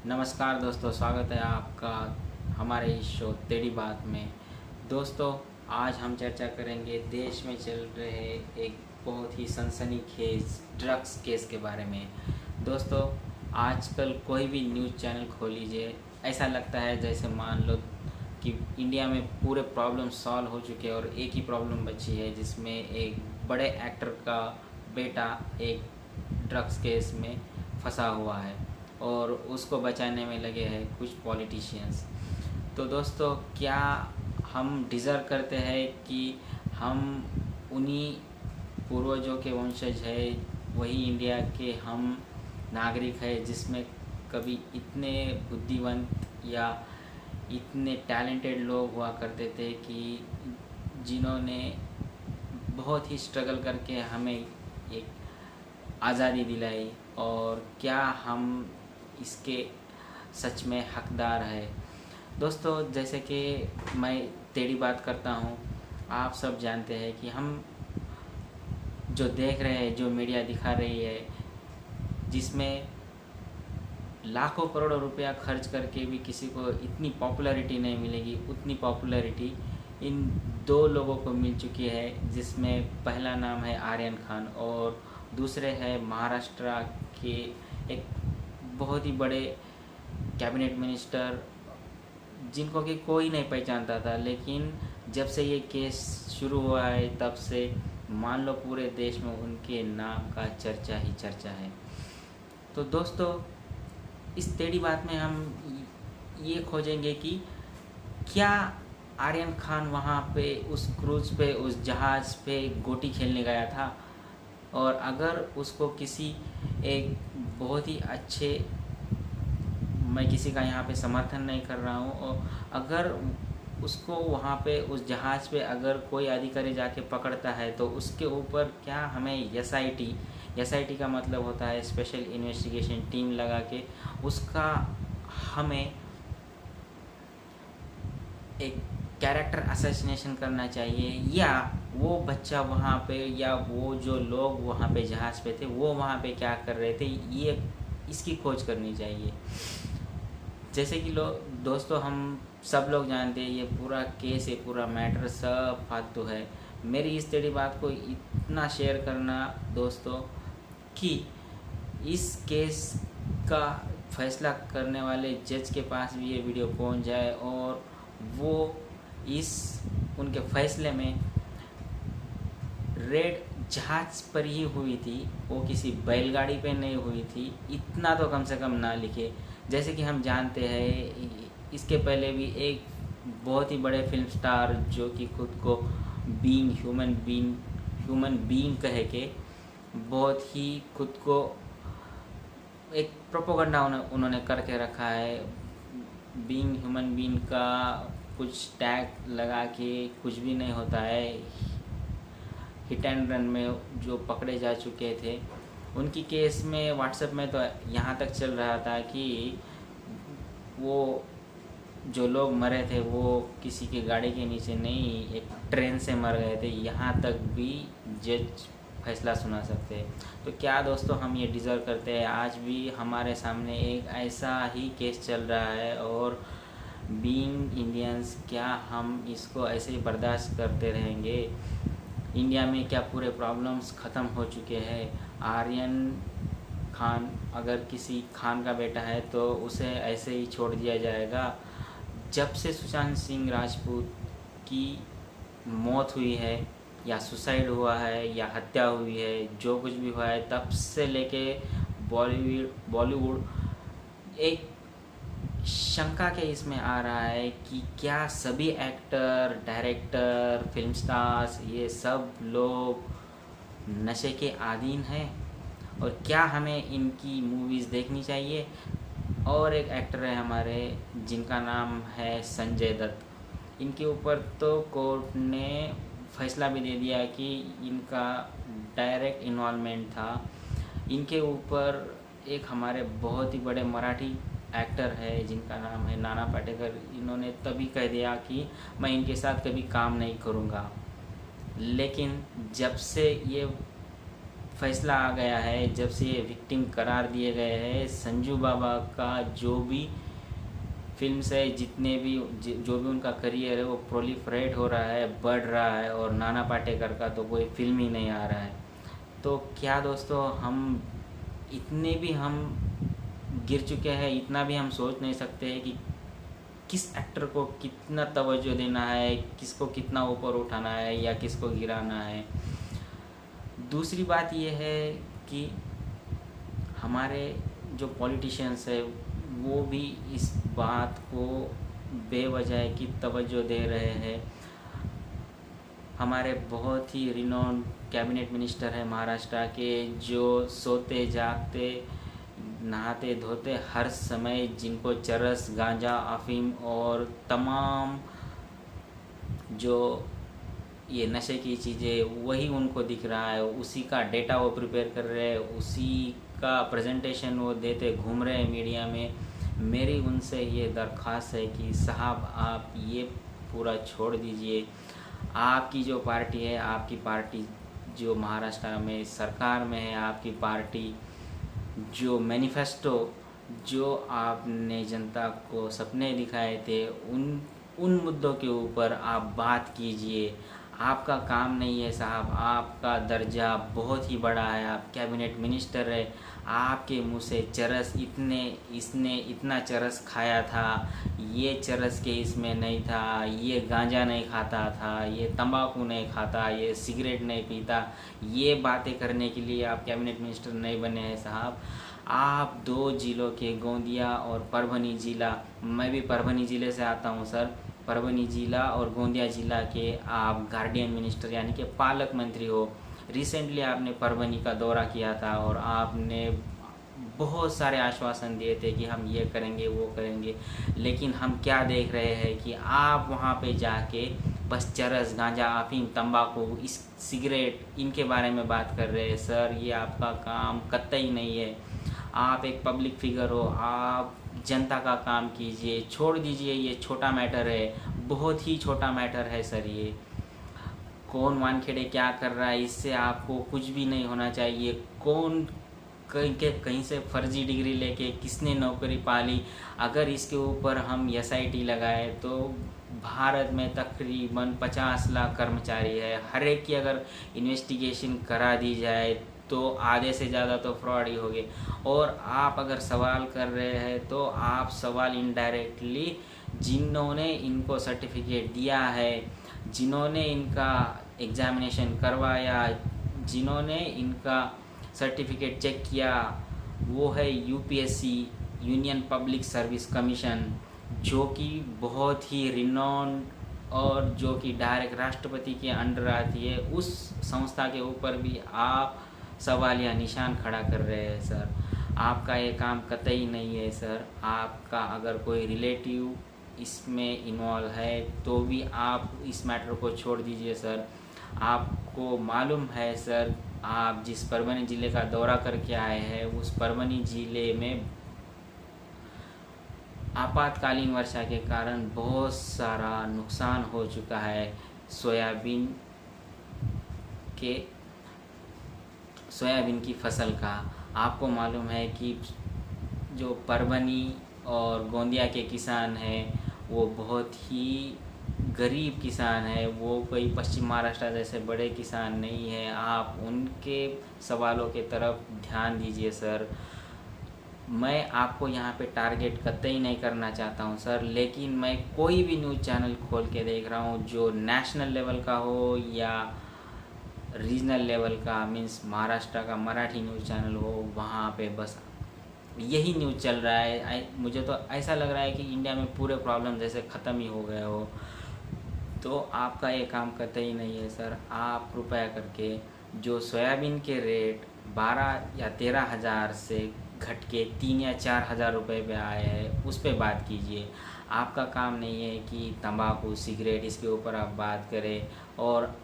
नमस्कार दोस्तों, स्वागत है आपका हमारे इस शो तेरी बात में। दोस्तों, आज हम चर्चा करेंगे देश में चल रहे एक बहुत ही सनसनीखेज ड्रग्स केस के बारे में। दोस्तों, आजकल कोई भी न्यूज़ चैनल खोल लीजिए, ऐसा लगता है जैसे मान लो कि इंडिया में पूरे प्रॉब्लम सॉल्व हो चुके हैं और एक ही प्रॉब्लम बची है, जिसमें एक बड़े एक्टर का बेटा एक ड्रग्स केस में फंसा हुआ है और उसको बचाने में लगे हैं कुछ पॉलिटिशियंस। तो दोस्तों, क्या हम डिज़र्व करते हैं कि हम उन्हीं पूर्वजों के वंशज है, वही इंडिया के हम नागरिक है जिसमें कभी इतने बुद्धिवंत या इतने टैलेंटेड लोग हुआ करते थे कि जिन्होंने बहुत ही स्ट्रगल करके हमें एक आज़ादी दिलाई, और क्या हम इसके सच में हकदार है। दोस्तों, जैसे कि मैं तेरी बात करता हूँ, आप सब जानते हैं कि हम जो देख रहे हैं, जो मीडिया दिखा रही है, जिसमें लाखों करोड़ों रुपया खर्च करके भी किसी को इतनी पॉपुलैरिटी नहीं मिलेगी, उतनी पॉपुलैरिटी इन दो लोगों को मिल चुकी है, जिसमें पहला नाम है आर्यन खान और दूसरे है महाराष्ट्र के एक बहुत ही बड़े कैबिनेट मिनिस्टर, जिनको कि कोई नहीं पहचानता था। लेकिन जब से ये केस शुरू हुआ है, तब से मान लो पूरे देश में उनके नाम का चर्चा ही चर्चा है। तो दोस्तों, इस टेढ़ी बात में हम ये खोजेंगे कि क्या आर्यन खान वहाँ पे उस क्रूज़ पे, उस जहाज़ पे गोटी खेलने गया था, और अगर उसको किसी एक बहुत ही अच्छे, मैं किसी का यहाँ पे समर्थन नहीं कर रहा हूँ, और अगर उसको वहाँ पे उस जहाज़ पे अगर कोई अधिकारी जाके पकड़ता है, तो उसके ऊपर क्या हमें एसआईटी का मतलब होता है स्पेशल इन्वेस्टिगेशन टीम लगा के उसका हमें एक कैरेक्टर असैसिनेशन करना चाहिए, या वो बच्चा वहाँ पे या वो जो लोग वहाँ पे जहाज़ पे थे वो वहाँ पे क्या कर रहे थे, ये इसकी खोज करनी चाहिए। जैसे कि दोस्तों, हम सब लोग जानते हैं ये पूरा केस, ये पूरा मैटर सब फालतू है। मेरी इस टेढ़ी बात को इतना शेयर करना दोस्तों कि इस केस का फैसला करने वाले जज के पास भी ये वीडियो पहुंच जाए, और वो उनके फैसले में रेड जहाज पर ही हुई थी, वो किसी बैलगाड़ी पे नहीं हुई थी, इतना तो कम से कम ना लिखे। जैसे कि हम जानते हैं, इसके पहले भी एक बहुत ही बड़े फिल्म स्टार जो कि खुद को ह्यूमन बीइंग कह के बहुत ही खुद को एक प्रोपोगंडा उन्होंने करके रखा है। बीइंग ह्यूमन बीइंग का कुछ टैग लगा के कुछ भी नहीं होता है। हिट एंड रन में जो पकड़े जा चुके थे, उनकी केस में व्हाट्सएप में तो यहाँ तक चल रहा था कि वो जो लोग मरे थे वो किसी के गाड़ी के नीचे नहीं, एक ट्रेन से मर गए थे। यहाँ तक भी जज फैसला सुना सकते हैं। तो क्या दोस्तों, हम ये डिज़र्व करते हैं? आज भी हमारे सामने एक ऐसा ही केस चल रहा है, और बीइंग इंडियंस, क्या हम इसको ऐसे ही बर्दाश्त करते रहेंगे? इंडिया में क्या पूरे प्रॉब्लम्स ख़त्म हो चुके हैं? आर्यन खान अगर किसी खान का बेटा है तो उसे ऐसे ही छोड़ दिया जाएगा? जब से सुशांत सिंह राजपूत की मौत हुई है, या सुसाइड हुआ है, या हत्या हुई है, जो कुछ भी हुआ है, तब से लेके बॉलीवुड एक शंका के इसमें आ रहा है कि क्या सभी एक्टर, डायरेक्टर, फिल्म स्टार्स, ये सब लोग नशे के आदीन हैं, और क्या हमें इनकी मूवीज़ देखनी चाहिए? और एक एक्टर है हमारे जिनका नाम है संजय दत्त, इनके ऊपर तो कोर्ट ने फैसला भी दे दिया कि इनका डायरेक्ट इन्वॉल्वमेंट था। इनके ऊपर एक हमारे बहुत ही बड़े मराठी एक्टर है जिनका नाम है नाना पाटेकर, इन्होंने तभी कह दिया कि मैं इनके साथ कभी काम नहीं करूँगा। लेकिन जब से ये फैसला आ गया है, जब से ये विक्टिम करार दिए गए हैं, संजू बाबा का जो भी फिल्म्स है, जितने भी जो भी उनका करियर है वो प्रोलिफरेट हो रहा है, बढ़ रहा है, और नाना पाटेकर का तो कोई फिल्म ही नहीं आ रहा है। तो क्या दोस्तों, हम इतने भी हम गिर चुके हैं, इतना भी हम सोच नहीं सकते हैं कि किस एक्टर को कितना तवज्जो देना है, किसको कितना ऊपर उठाना है या किसको गिराना है। दूसरी बात यह है कि हमारे जो पॉलिटिशियंस है वो भी इस बात को बेवजह की तवज्जो दे रहे हैं। हमारे बहुत ही रिनोन्ड कैबिनेट मिनिस्टर है महाराष्ट्र के, जो सोते जागते नहाते धोते हर समय, जिनको चरस, गांजा, अफीम और तमाम जो ये नशे की चीज़ें वही उनको दिख रहा है, उसी का डेटा वो प्रिपेयर कर रहे हैं, उसी का प्रेजेंटेशन वो देते घूम रहे हैं मीडिया में। मेरी उनसे ये दरख्वास्त है कि साहब आप ये पूरा छोड़ दीजिए। आपकी जो पार्टी है, आपकी पार्टी जो महाराष्ट्र में सरकार में है, आपकी पार्टी जो मैनिफेस्टो जो आपने जनता को सपने दिखाए थे, उन मुद्दों के ऊपर आप बात कीजिए। आपका काम नहीं है साहब, आपका दर्जा बहुत ही बड़ा है, आप कैबिनेट मिनिस्टर है, आपके मुंह से चरस इसने इतना चरस खाया था, ये चरस के इसमें नहीं था, ये गांजा नहीं खाता था, ये तंबाकू नहीं खाता, ये सिगरेट नहीं पीता, ये बातें करने के लिए आप कैबिनेट मिनिस्टर नहीं बने हैं साहब। आप 2 जिलों के, गोंदिया और परभनी ज़िला, मैं भी परभनी ज़िले से आता हूँ सर, परभनी ज़िला और गोंदिया ज़िला के आप गार्डियन मिनिस्टर यानी कि पालक मंत्री हो। रिसेंटली आपने परभनी का दौरा किया था और आपने बहुत सारे आश्वासन दिए थे कि हम ये करेंगे वो करेंगे, लेकिन हम क्या देख रहे हैं कि आप वहाँ पे जाके बस चरस, गांजा, अफीम, तंबाकू, इस सिगरेट, इनके बारे में बात कर रहे हैं। सर ये आपका काम कतई नहीं है। आप एक पब्लिक फिगर हो, आप जनता का काम कीजिए। छोड़ दीजिए, ये छोटा मैटर है, बहुत ही छोटा मैटर है सर। ये कौन वानखेड़े क्या कर रहा है, इससे आपको कुछ भी नहीं होना चाहिए। कौन कहीं से फर्जी डिग्री लेके किसने नौकरी पाली, अगर इसके ऊपर हम SIT लगाए तो भारत में तकरीबन 50 लाख कर्मचारी है। हर एक की अगर इन्वेस्टिगेशन करा दी जाए तो आधे से ज़्यादा तो फ्रॉड ही हो गए। और आप अगर सवाल कर रहे हैं तो आप सवाल इनडायरेक्टली जिन्होंने इनको सर्टिफिकेट दिया है, जिन्होंने इनका एग्जामिनेशन करवाया, जिन्होंने इनका सर्टिफिकेट चेक किया, वो है UPSC, union public service commission, जो कि बहुत ही रिनोन्ड और जो कि डायरेक्ट राष्ट्रपति के अंडर आती है। उस संस्था के ऊपर भी आप सवाल या निशान खड़ा कर रहे हैं सर। आपका ये काम कतई नहीं है सर। आपका अगर कोई रिलेटिव इसमें इन्वॉल्व है तो भी आप इस मैटर को छोड़ दीजिए सर। आपको मालूम है सर, आप जिस परभनी ज़िले का दौरा करके आए हैं, उस परभनी ज़िले में आपातकालीन वर्षा के कारण बहुत सारा नुकसान हो चुका है। सोयाबीन की फसल का आपको मालूम है कि जो परभनी और गोंदिया के किसान हैं वो बहुत ही गरीब किसान है, वो कोई पश्चिम महाराष्ट्र जैसे बड़े किसान नहीं है। आप उनके सवालों के तरफ ध्यान दीजिए सर। मैं आपको यहाँ पे टारगेट कतई नहीं करना चाहता हूँ सर, लेकिन मैं कोई भी न्यूज़ चैनल खोल के देख रहा हूँ जो नेशनल लेवल का हो या रीजनल लेवल का, मीन्स महाराष्ट्र का मराठी न्यूज़ चैनल हो, वहाँ पे बस यही न्यूज़ चल रहा है। मुझे तो ऐसा लग रहा है कि इंडिया में पूरे प्रॉब्लम जैसे ख़त्म ही हो गए हो। तो आपका ये काम कतई नहीं है सर। आप कृपया करके जो सोयाबीन के रेट 12 या 13 हज़ार से घट के 3 या 4 हज़ार रुपये पे आए हैं, उस पर बात कीजिए। आपका काम नहीं है कि तंबाकू, सिगरेट, इसके ऊपर आप बात करें। और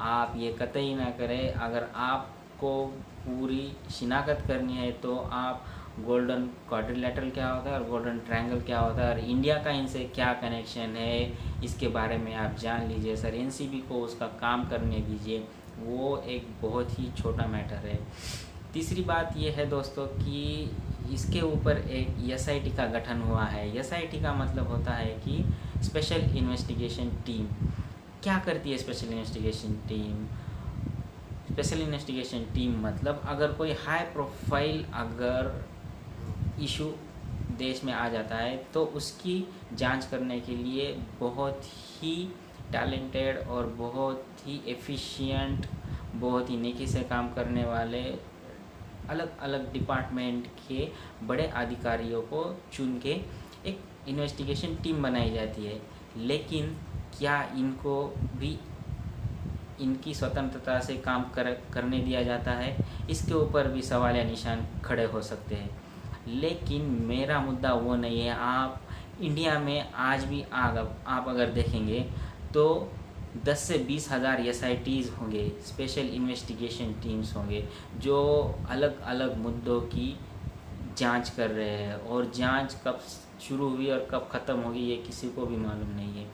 आप ये कतई ना करें। अगर आपको पूरी शिनाख्त करनी है तो आप गोल्डन क्वाड्रिलेटरल क्या होता है और गोल्डन ट्रायंगल क्या होता है और इंडिया का इनसे क्या कनेक्शन है, इसके बारे में आप जान लीजिए सर। NCB को उसका काम करने दीजिए। वो एक बहुत ही छोटा मैटर है। तीसरी बात ये है दोस्तों कि इसके ऊपर एक एसआईटी का गठन हुआ है। एसआईटी का मतलब होता है कि स्पेशल इन्वेस्टिगेशन टीम। क्या करती है special investigation team? Special investigation team मतलब अगर कोई हाई प्रोफाइल अगर इशू देश में आ जाता है तो उसकी जांच करने के लिए बहुत ही टैलेंटेड और बहुत ही एफिशिएंट, बहुत ही नेकी से काम करने वाले अलग अलग डिपार्टमेंट के बड़े अधिकारियों को चुन के एक इन्वेस्टिगेशन टीम बनाई जाती है। लेकिन क्या इनको भी इनकी स्वतंत्रता से काम करने दिया जाता है? इसके ऊपर भी सवाल या निशान खड़े हो सकते हैं। लेकिन मेरा मुद्दा वो नहीं है। आप इंडिया में आज भी आप अगर देखेंगे तो 10 से 20 हज़ार एसआईटीज़ होंगे, स्पेशल इन्वेस्टिगेशन टीम्स होंगे, जो अलग अलग मुद्दों की जांच कर रहे हैं। और जांच कब शुरू हुई और कब ख़त्म होगी ये किसी को भी मालूम नहीं है।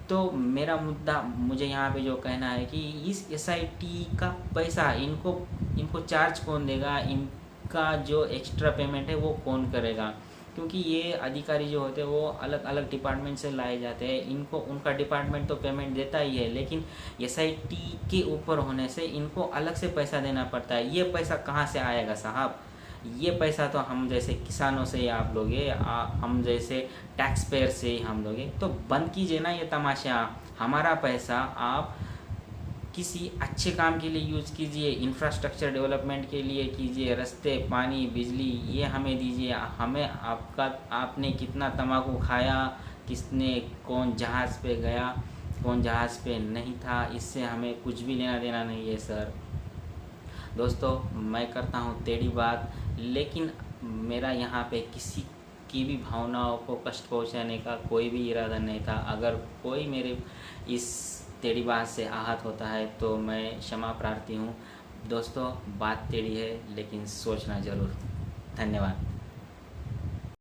तो मेरा मुद्दा, मुझे यहाँ पे जो कहना है कि इस एसआईटी का पैसा इनको चार्ज कौन देगा? इनका जो एक्स्ट्रा पेमेंट है वो कौन करेगा? क्योंकि ये अधिकारी जो होते हैं वो अलग अलग डिपार्टमेंट से लाए जाते हैं। इनको उनका डिपार्टमेंट तो पेमेंट देता ही है, लेकिन एसआईटी के ऊपर होने से इनको अलग से पैसा देना पड़ता है। ये पैसा कहाँ से आएगा साहब? ये पैसा तो हम जैसे किसानों से ही आप लोगे, हम जैसे टैक्स पेयर से ही हम लोगे। तो बंद कीजिए ना ये तमाशा। हमारा पैसा आप किसी अच्छे काम के लिए यूज़ कीजिए, इंफ्रास्ट्रक्चर डेवलपमेंट के लिए कीजिए, रास्ते, पानी, बिजली ये हमें दीजिए। हमें आपने कितना तंबाकू खाया, किसने कौन जहाज़ पे गया, कौन जहाज़ पे नहीं था, इससे हमें कुछ भी लेना देना नहीं है सर। दोस्तों, मैं करता हूँ टेढ़ी बात, लेकिन मेरा यहाँ पे किसी की भी भावनाओं को कष्ट पहुँचाने का कोई भी इरादा नहीं था। अगर कोई मेरे इस टेढ़ी बात से आहत होता है तो मैं क्षमा प्रार्थी हूँ। दोस्तों, बात टेढ़ी है लेकिन सोचना ज़रूर। धन्यवाद।